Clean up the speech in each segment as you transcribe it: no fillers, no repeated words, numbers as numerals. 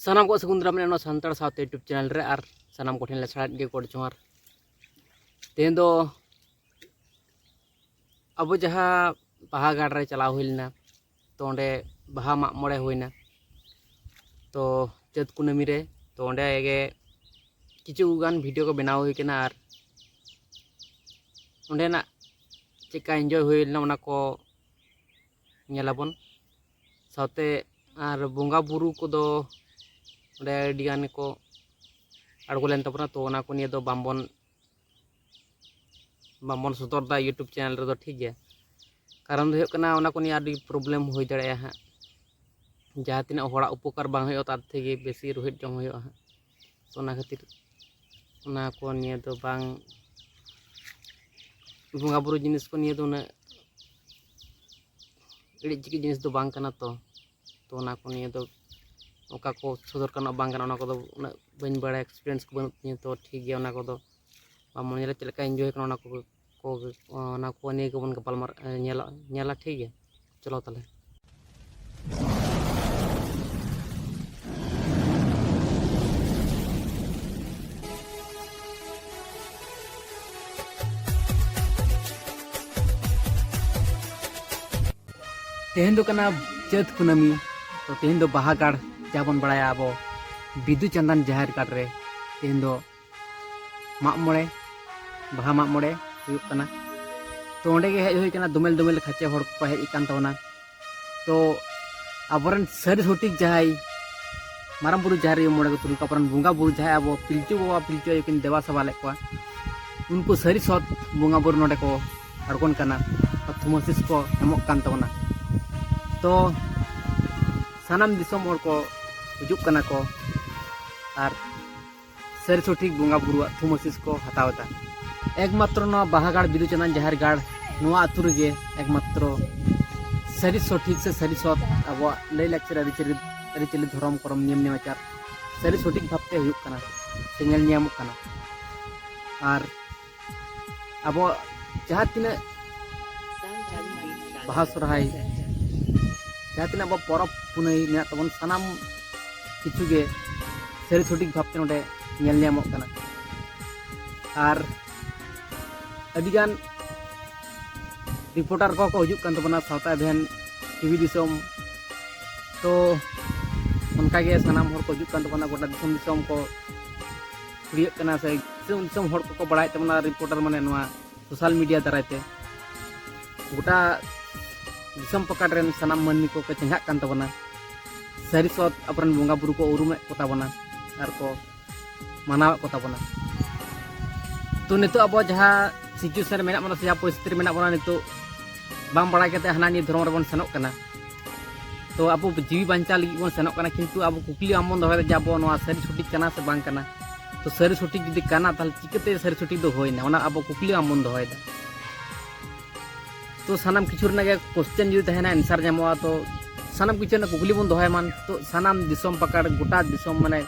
सानाम को सगुंदरा में सानताड़ साथ यूट्यूब चैनल रे और सानाम को ठेन लेसड़ा गे कोड जोहार तेन दो अब जहाँ बाहा गाड़ रे चला हुईना तो अंडे बाहा माग मोड़े हुईना तो चैत कुनामी रे तो अंडे गे किछु गान वीडियो को बनाव हुई केना और अंडेना चेका एंजॉय हुईना उना को नेलाबन साथे और बोंगा बुरु को दो अंडे डिगान को अड़गोलेन तबना तो उना को निये दो बामबन सदर दा यूट्यूब चैनल रे दो ठीक गया कारण दो कना उना को निये आदि प्रॉब्लम हुई दाड़े हा जहाँ तीना होड़ा उपकार बांग होयो तार थेगे बेसी रोहित जम होयो हा तो उना खातिर उना को निये दो बांग बोंगा बुरु जिनिस को निये दो उना इड़ी चिकी जिनिस दो बांग कना तो उना को निये दो ओका को सदर करना बांग कना उना को दो उना बन बड़ा एक्सपीरियंस को बन तो ठीक गया उना को दो बामन नेला चलका एंजॉय करना उना को निये को बन गपाल मार नेला ठीक गया चलो ताले तेहन दो कना चैत कुनामी तो तेहन दो बाहा गाड़ जहाँ बन बड़ा अब बिदु चंदन जाहिर गाड़ रे तेहन दो माग मोड़े बाहा माग मोड़े हुयुग कना तो ओंडे गे हेज हुई कना दुमेल दुमेल खाचे हड़ को हेज इकान तबना तो अबरन सर सटीक जहाई माराम बुरु जाहिर मोड़े को तुरुक अबरन बोंगा बुरु जहाई अब पिलचु बाबा पिलचु आयु किन देवा सभा ले को उनको सरी सत बोंगा बुरु नोडे को अड़गोन कना थुमसिस को एमोक कान तबना तो सानाम दिसम हर को हुजुक कना को और सर सटीक बोंगा बुरु थुमसिस को हतावता एकमात्र ना बाहागाड़ बिदु चंदन जाहिर गाड़ नोआ अतु रेगे एकमात्र सरी सटीक से सरी सत अब लय लाक्चर अरिचली धर्म करम नियम नेमाचार सरी सटीक भावते हुयुक कना से नेल ᱧᱟᱢᱚᱜ कना और अब जहाँ तीना बाहा सोरहाय जहाँ तीना अब परब पुनई मेना तबन सानाम किछुगे सरी सटीक भावते नोडे नेल ᱧᱟᱢᱚᱜ कना और अदिगान रिपोर्टर को हजुक कान तबना सावता अभियान टीवी दिसम तो उनका के सानाम हर को हजुक कान तबना गोटा दिसम दिसम को कुरियक कना से दिसम दिसम हर को बड़ाय तबना रिपोर्टर माने नोआ सोशल मीडिया दारायते गोटा दिसम पकड़ रेन सानाम मानमी को चेंगा कान तबना सरी सत अपरन बोंगा बुरु को उरुमे को ताबना आर को मानाव को ताबना तो नितो अब जहाँ सिचुएशन मेना बना से जहाँ परिस्थिति मेना बना नितो बांग बड़ा के हाना नि धर्म रेबन सेनोक कना तो अब जीवी बांचा लगी बन सेनोक कना किंतु अब कुकली आमन दहय जे अब नोआ सरी सटीक कना से बांग कना तो सरी सटीक जदि कना ताल चिकते सरी सटीक दो होयना ओना अब कुकली आमन दहय दा तो सानाम किछु रना के क्वेश्चन जदि तहना आंसर जामोआ तो सानाम किछु ना कुकली बन दहय मान तो सानाम दिसम पकड़ गोटा दिसम माने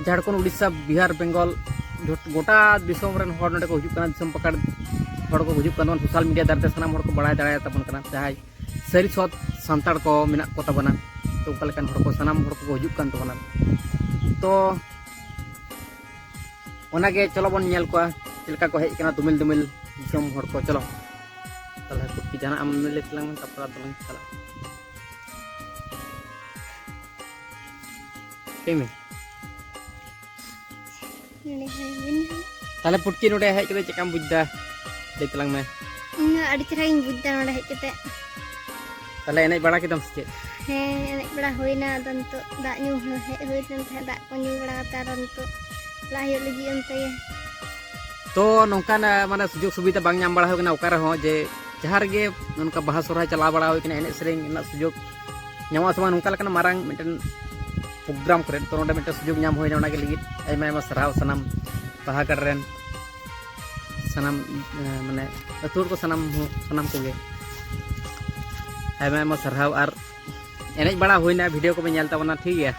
झारखंड उड़ीसा बिहार बेंगल गोटा दिसम रेन हर नडे को हजुक कना दिसम पकड़ हर को हजुक कना सोशल मीडिया दारते सानाम हर को बड़ाय दाड़ाय तबन कना जहाय सरी सत सांताड़ को मेना को तबना तो कलकन हर को सानाम हर को हजुक कन तबना तो ओना के चलो बन नेल को चिलका को हेज कना दुमिल दुमिल दिसम हर को चलो तले कुछ जाना आम ले तलंग तपरा तलंग चला केमे ताले पुटकी नोडे हेज कते चेकाम बुझदा दे तलंग में अड़ी चेहरा इन बुझदा नोडे हेज कते ताले एने बड़ा केदम से हे एने बड़ा होइना दंतो दा न्यू हेज होइना थे दा को न्यू बड़ा ता दंतो ला हियो लगी अंते तो नोकान माने सुजोग सुविधा बांग नाम बड़ा होगना ओकार हो जे जहार गे उनका बाहा सोरहाय चला बड़ा होइना एने सेरेंग ना सुजोग ᱧᱟᱢᱚᱜ समान उनका लकना मारांग मिटन प्रोग्राम करे तो नोडे मिटन सुजोग ᱧᱟᱢ होइना ओना के लगी आयमा आयमा सराव सनम बाहा कररेन सनम माने अतुर को सनम को गे आयमा आयमा सराव और एनेज बड़ा होइना वीडियो को नेल ताबना ठीक गया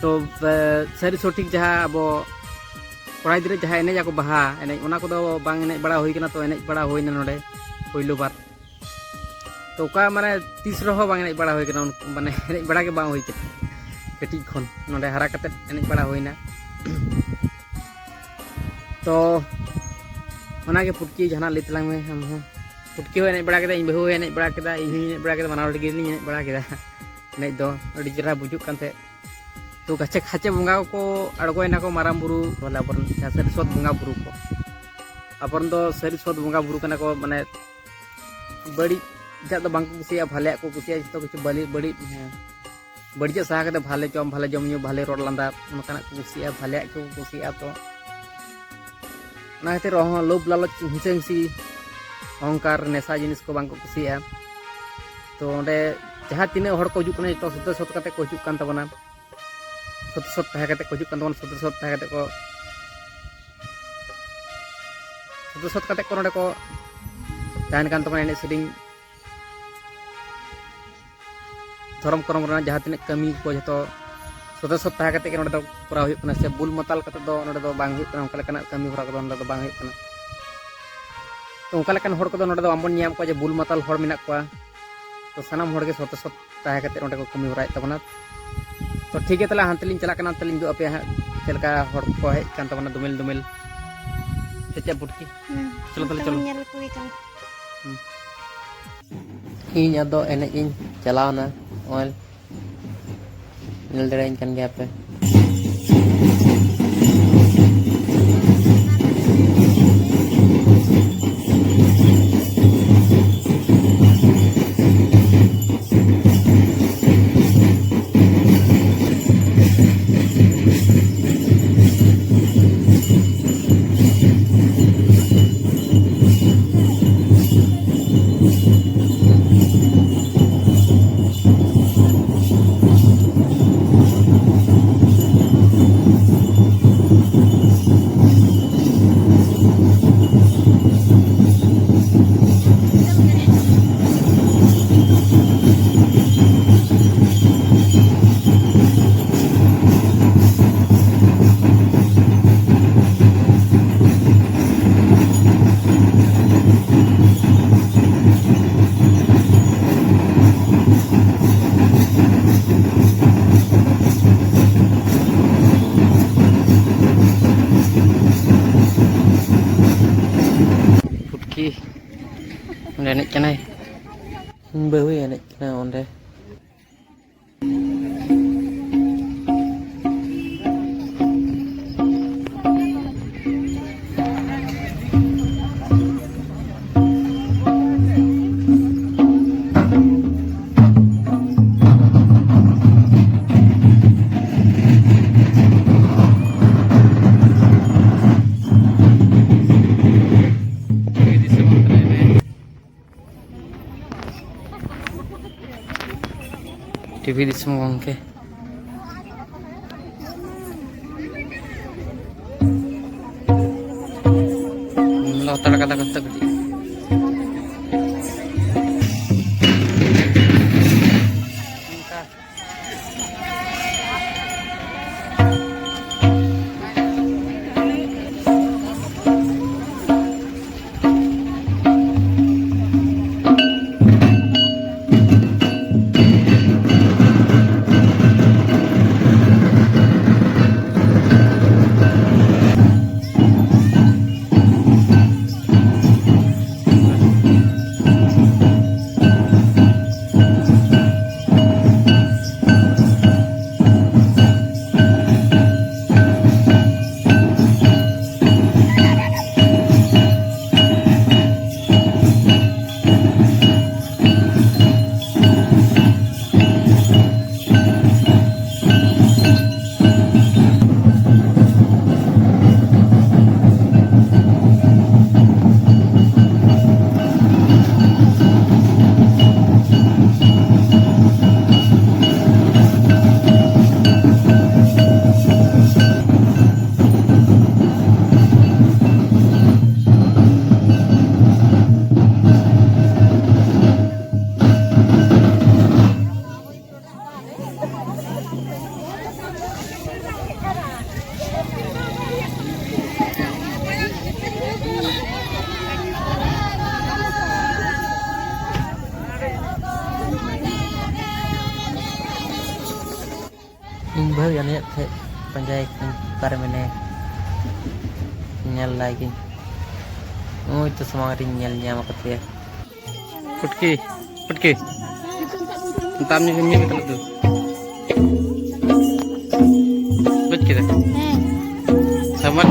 तो सरी सटीक जहाँ अब कड़ा गिद्रा जहाँ एनेज को बाहा एनेज ओना को दो बांग एनेज बड़ा होई कना तो एनेज बड़ा होइना नोडे पहिलो बार तो का माने तीस रहो बांग एनेज बड़ा होई कना माने एनेज बड़ा के बांग होई कटी खन नोडे हरा कते एनेज बड़ा होइना तो ओनागे पुटकी जहाना ले तलांग में हम हो पुटकी हो एनेज बड़ा केदा इन बहु एनेज बड़ा केदा इन एनेज बड़ा केदा बनावट गे एनेज बड़ा केदा एनेज दो अड़ी जरा बुजुक कांते तो गचे खाचे बंगा को अड़गोयना को माराम बुरु बोला अपन सरी सोत बंगा बुरु को अपन तो सरी सोत बंगा बुरु कना को माने बड़ी जा तो बांको कुसिया भाले को कुसिया तो कुछ बड़ी बड़ी बड़ी सहा के भाले जम न्यू भाले रोड लांदा उनकाना कुसिया भाले को कुसिया तो ना खातिर रहो लोभ लालच हिंसा हिंसी अहंकार नेशा जिनिस को बांको कुसिया तो ओंडे जहाँ तीन हड़ को हिजुक तो सत सत काते को हिजुक कान तबना सत सत तहे काते को हिजुक कान तबना सत सत तहे काते को सत सत काते को नोडे को तहन कान तबना एने सेटिंग धर्म करम रना जहाँ तीन कमी को जो सत सत तहे काते के नोडे दो पूरा हुई कना से बुल मताल काते दो नोडे दो बांग हुई कना उनका लेकना कमी भरा को नोडे दो बांग हुई कना तो उनका लेकन हड़ को नोडे दो आमबन नियम को जे बुल मताल हड़ मेना को तो सानाम हड़ के सत सत तहे काते नोडे को कमी भराय तबना तो ठीक है तला हांतलिन चला कना तलिन दो अपे हा चलका हड़ को हेज कान तबना दुमिल दुमिल चचा बुटकी चलो तले चलो इन अदो एने इन चलावना ऑयल नल दड़ाइन कान गया पे onde enek kanai bahu enek kana onde TV di semua ke lo kata-kata gede भाई यानी थे पंजाय कर मैंने nyal lagi oh itu semangat nyalnya makanya putki entamnya ini betul tuh bet kita sama